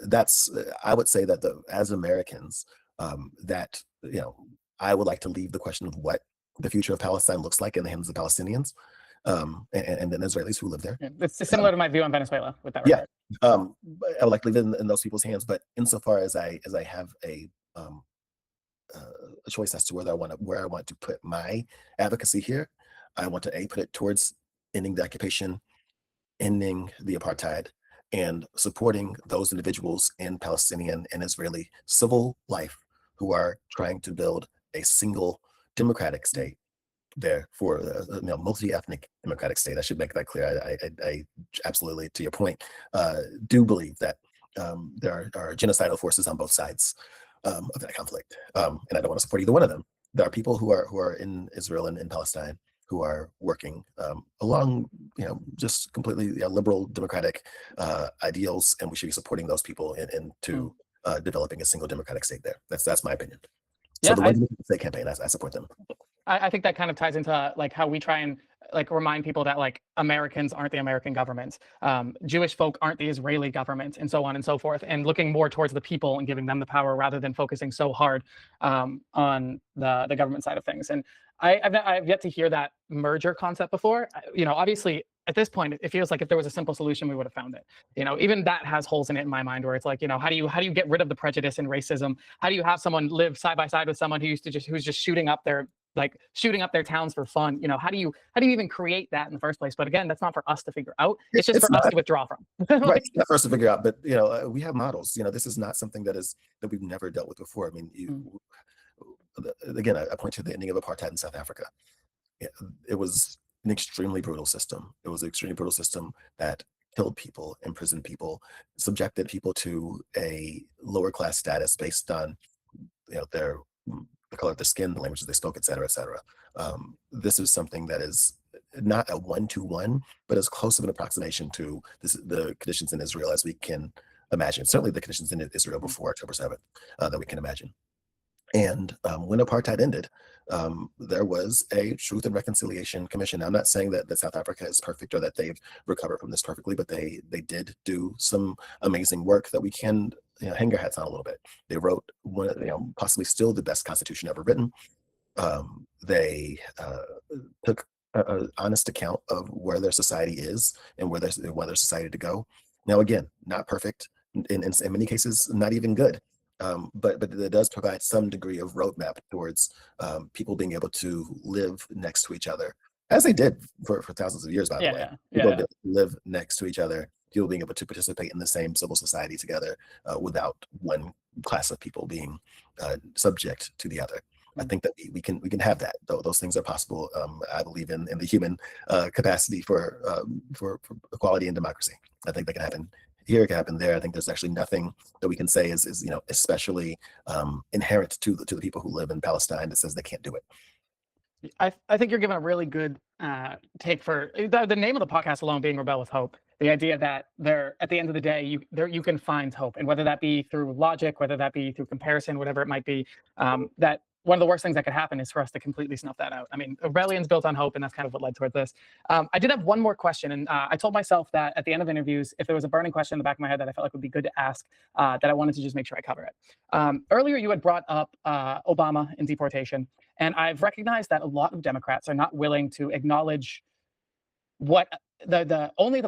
that's, I would say that as Americans, that I would like to leave the question of what the future of Palestine looks like in the hands of the Palestinians, and then Israelis who live there. Yeah, it's similar to my view on Venezuela with that. Yeah, I would like to leave it in those people's hands. But insofar as I have a choice as to where I want to put my advocacy here, I want to put it towards ending the occupation, ending the apartheid, and supporting those individuals in Palestinian and Israeli civil life who are trying to build a single democratic state there for a multi-ethnic democratic state. I should make that clear. I absolutely, to your point, do believe that there are genocidal forces on both sides of that conflict, and I don't want to support either one of them. There are people who are in Israel and in Palestine who are working along, just completely liberal democratic ideals, and we should be supporting those people into developing a single democratic state there. That's my opinion. So the One Democratic State campaign, I support them. I think that kind of ties into like how we try and remind people that Americans aren't the American government, Jewish folk aren't the Israeli government, and so on and so forth, and looking more towards the people and giving them the power rather than focusing so hard on the government side of things. And I've yet to hear that merger concept before. Obviously at this point, it feels like if there was a simple solution, we would have found it. Even that has holes in it in my mind, where it's like, how do you get rid of the prejudice and racism? How do you have someone live side by side with someone who's just shooting up their towns for fun? How do you even create that in the first place? But again, that's not for us to figure out. It's just for us to withdraw from. Right, it's not for us to figure out. But we have models. This is not something that we've never dealt with before. I mean, again, I point to the ending of apartheid in South Africa. It was an extremely brutal system. It was an extremely brutal system that killed people, imprisoned people, subjected people to a lower class status based on the color of their skin, the languages they spoke, et cetera, et cetera. This is something that is not a one-to-one, but as close of an approximation to the conditions in Israel as we can imagine. Certainly the conditions in Israel before October 7th that we can imagine. And when apartheid ended, there was a Truth and Reconciliation Commission. Now, I'm not saying that South Africa is perfect or that they've recovered from this perfectly, but they did do some amazing work that we can hang our hats on a little bit. They wrote one, possibly still the best constitution ever written. They took an honest account of where their society is and where their society to go. Now, again, not perfect. In many cases, not even good. But it does provide some degree of roadmap towards people being able to live next to each other, as they did for thousands of years, by the way. People live next to each other, people being able to participate in the same civil society together without one class of people being subject to the other. I think that we can have that. Those things are possible. I believe in the human capacity for equality and democracy. I think that can happen here, it can happen there. I think there's actually nothing that we can say is especially inherent to the people who live in Palestine that says they can't do it. I think you're giving a really good take for the name of the podcast alone being Rebel with Hope. The idea that at the end of the day, you can find hope, and whether that be through logic, whether that be through comparison, whatever it might be, that one of the worst things that could happen is for us to completely snuff that out. I mean, rebellion's built on hope, and that's kind of what led towards this. I did have one more question, and I told myself that at the end of interviews, if there was a burning question in the back of my head that I felt like would be good to ask, that I wanted to just make sure I cover it. Earlier, you had brought up Obama and deportation, and I've recognized that a lot of Democrats are not willing to acknowledge what they will only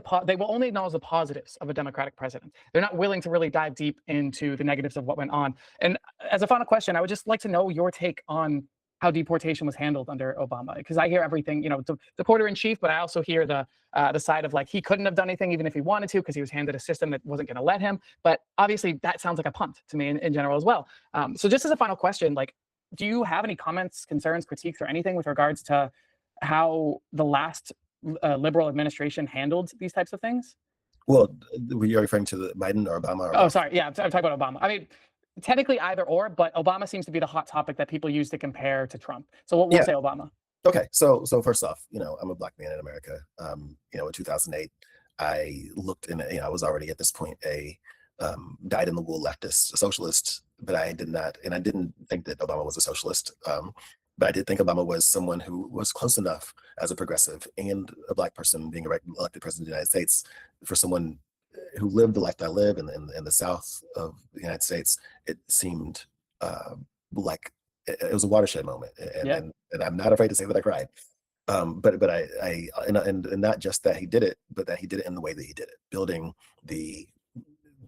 acknowledge the positives of a democratic president. They're not willing to really dive deep into the negatives of what went on. And as a final question, I would just like to know your take on how deportation was handled under Obama, because I hear everything, the porter in chief, but I also hear the side of like he couldn't have done anything even if he wanted to because he was handed a system that wasn't going to let him. But obviously that sounds like a punt to me in general as well. So just as a final question, like, do you have any comments, concerns, critiques, or anything with regards to how the last liberal administration handled these types of things? Well, were you referring to the Biden or Obama? Or Oh, both? sorry. Yeah, I'm talking about Obama. I mean, technically either or, but Obama seems to be the hot topic that people use to compare to Trump. So we'll Yeah. say Obama. Okay. So first off, I'm a black man in America. In 2008, I looked in. I was already at this point a dyed-in-the-wool leftist, a socialist, but I didn't think that Obama was a socialist. But I did think Obama was someone who was close enough as a progressive and a black person being elected president of the United States for someone who lived the life that I live in the South of the United States. It seemed like it was a watershed moment, and I'm not afraid to say that I cried. But and not just that he did it, but that he did it in the way that he did it, building the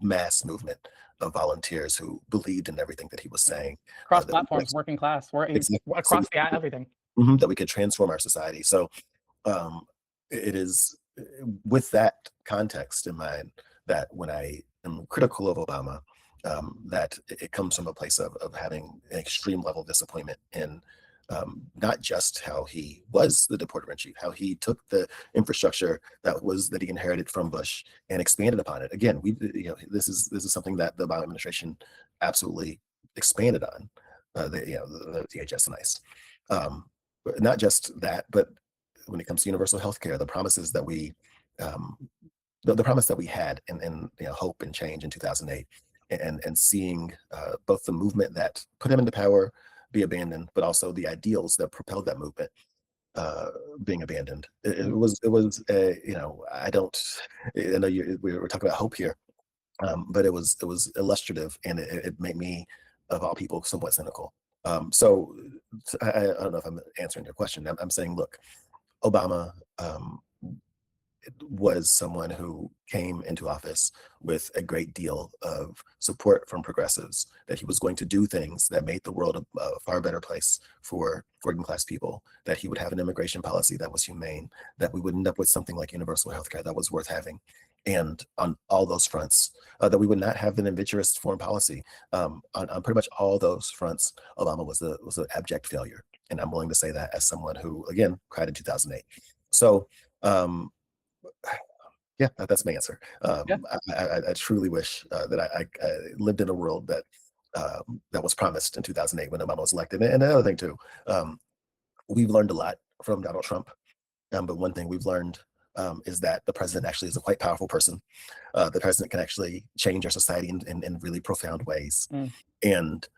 mass movement of volunteers who believed in everything that he was saying. Cross platforms, working class, across the everything. That we could transform our society. So it is with that context in mind that when I am critical of Obama, that it comes from a place of having an extreme level of disappointment in not just how he was the deporter in chief, how he took the infrastructure that he inherited from Bush and expanded upon it. Again, this is something that the Obama administration absolutely expanded on. The DHS and ICE. But not just that, but when it comes to universal health care, the promises that we the promise that we had in hope and change in 2008, and seeing both the movement that put him into power be abandoned, but also the ideals that propelled that movement being abandoned. It was I know we were talking about hope here, but it was illustrative, and it made me, of all people, somewhat cynical. So I don't know if I'm answering your question. I'm saying, look, Obama was someone who came into office with a great deal of support from progressives, that he was going to do things that made the world a far better place for working class people, that he would have an immigration policy that was humane, that we would end up with something like universal health care that was worth having. And on all those fronts, that we would not have an ambiguous foreign policy. On pretty much all those fronts, Obama was an abject failure. And I'm willing to say that as someone who, again, cried in 2008. So, yeah, that's my answer. I truly wish that I lived in a world that was promised in 2008 when Obama was elected. And another thing too, we've learned a lot from Donald Trump, but one thing we've learned is that the president actually is a quite powerful person. The president can actually change our society in really profound ways. And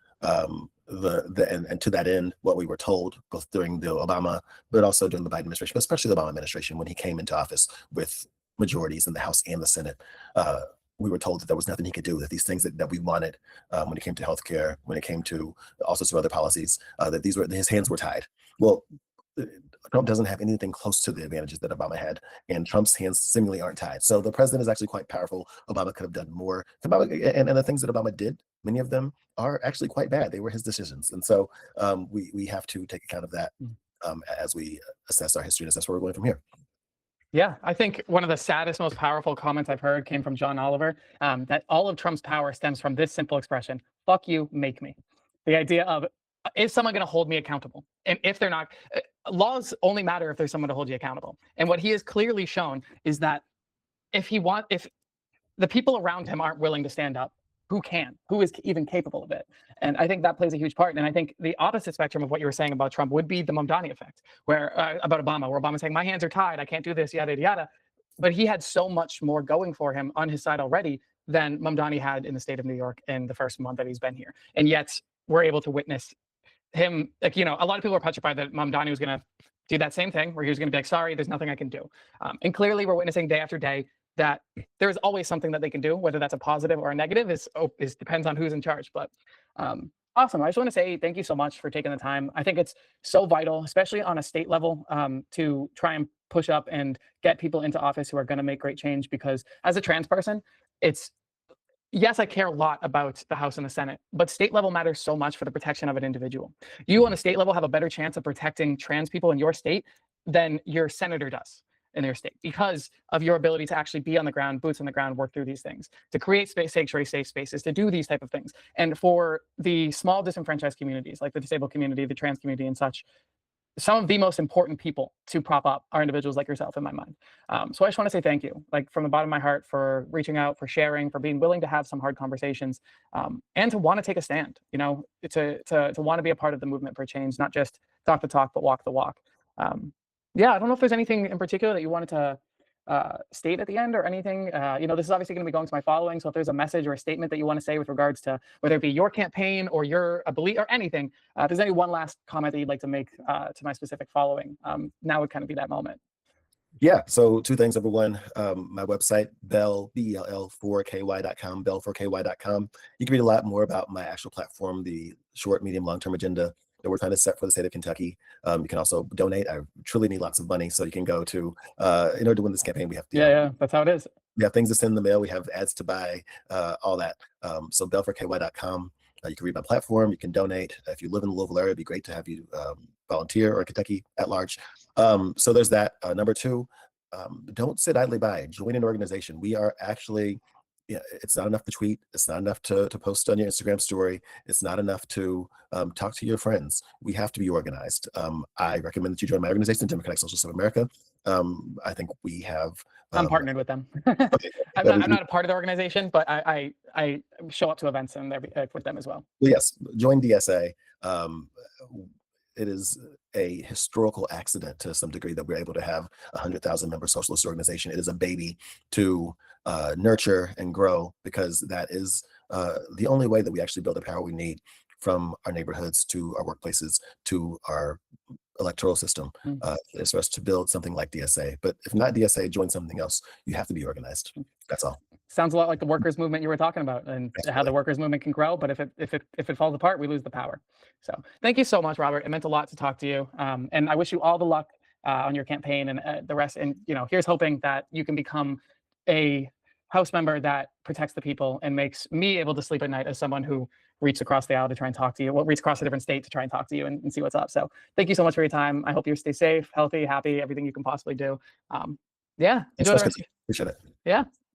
and to that end, what we were told both during the Obama, but also during the Biden administration, but especially the Obama administration, when he came into office with majorities in the House and the Senate, we were told that there was nothing he could do, that these things that we wanted, when it came to healthcare, when it came to all sorts of other policies, that his hands were tied. Well, Trump doesn't have anything close to the advantages that Obama had, and Trump's hands seemingly aren't tied. So the president is actually quite powerful. Obama could have done more. And the things that Obama did, many of them are actually quite bad. They were his decisions. And so we have to take account of that as we assess our history and assess where we're going from here. Yeah, I think one of the saddest, most powerful comments I've heard came from John Oliver, that all of Trump's power stems from this simple expression: fuck you, make me. The idea of, is someone going to hold me accountable? And if they're not, laws only matter if there's someone to hold you accountable. And what he has clearly shown is that if the people around him aren't willing to stand up, who can? Who is even capable of it? And I think that plays a huge part. And I think the opposite spectrum of what you were saying about Trump would be the Mamdani effect, where about Obama, where Obama's saying, my hands are tied, I can't do this, yada, yada, yada. But he had so much more going for him on his side already than Mamdani had in the state of New York in the first month that he's been here. And yet we're able to witness him, like, you know, a lot of people are petrified that Mamdani was going to do that same thing, where he was going to be like, sorry, there's nothing I can do. And clearly we're witnessing day after day that there's always something that they can do, whether that's a positive or a negative is depends on who's in charge. But awesome. I just want to say thank you so much for taking the time. I think it's so vital, especially on a state level, to try and push up and get people into office who are going to make great change. Because as a trans person, yes, I care a lot about the House and the Senate, but state level matters so much for the protection of an individual. You on a state level have a better chance of protecting trans people in your state than your senator does in their state, because of your ability to actually be on the ground, boots on the ground, work through these things, to create sanctuary safe spaces, to do these type of things. And for the small disenfranchised communities, like the disabled community, the trans community and such, some of the most important people to prop up are individuals like yourself in my mind. So I just want to say thank you, like from the bottom of my heart, for reaching out, for sharing, for being willing to have some hard conversations, and to want to take a stand, you know, to want to be a part of the movement for change, not just talk the talk, but walk the walk. Yeah, I don't know if there's anything in particular that you wanted to state at the end or anything. You know, this is obviously going to be going to my following. So if there's a message or a statement that you want to say with regards to whether it be your campaign or your belief or anything, if there's any one last comment that you'd like to make to my specific following, now would kind of be that moment. Yeah, so two things. Number one, my website, Bell, Bell4ky.com, Bell4ky.com. You can read a lot more about my actual platform, the short, medium, long-term agenda that we're trying to set for the state of Kentucky. You can also donate. I truly need lots of money, so you can go to, in order to win this campaign, we have to. Yeah, that's how it is. We have things to send in the mail. We have ads to buy, all that. So Bell4ky.com. You can read my platform. You can donate. If you live in the Louisville area, it'd be great to have you volunteer, or Kentucky at large. So there's that. Number two, don't sit idly by. Join an organization. We are actually, it's not enough to tweet. It's not enough to post on your Instagram story. It's not enough to talk to your friends. We have to be organized. I recommend that you join my organization, Democratic Socialists of America. I think we have. I'm partnered with them. I'm not a part of the organization, but I show up to events and with them as well. Yes, join DSA. It is a historical accident to some degree that we're able to have a 100,000 member socialist organization. It is a baby to nurture and grow, because that is the only way that we actually build the power we need, from our neighborhoods to our workplaces to our electoral system, is for us to build something like DSA. But if not DSA, join something else. You have to be organized. That's all. Sounds a lot like the workers' movement you were talking about, and how the workers' movement can grow. But if it falls apart, we lose the power. So thank you so much, Robert. It meant a lot to talk to you, and I wish you all the luck on your campaign and the rest. And here's hoping that you can become a House member that protects the people and makes me able to sleep at night as someone who reached across the aisle to try and talk to you, reached across a different state to try and talk to you and see what's up. So thank you so much for your time. I hope you stay safe, healthy, happy, everything you can possibly do. Yeah, enjoy the rest. Appreciate it. Yeah.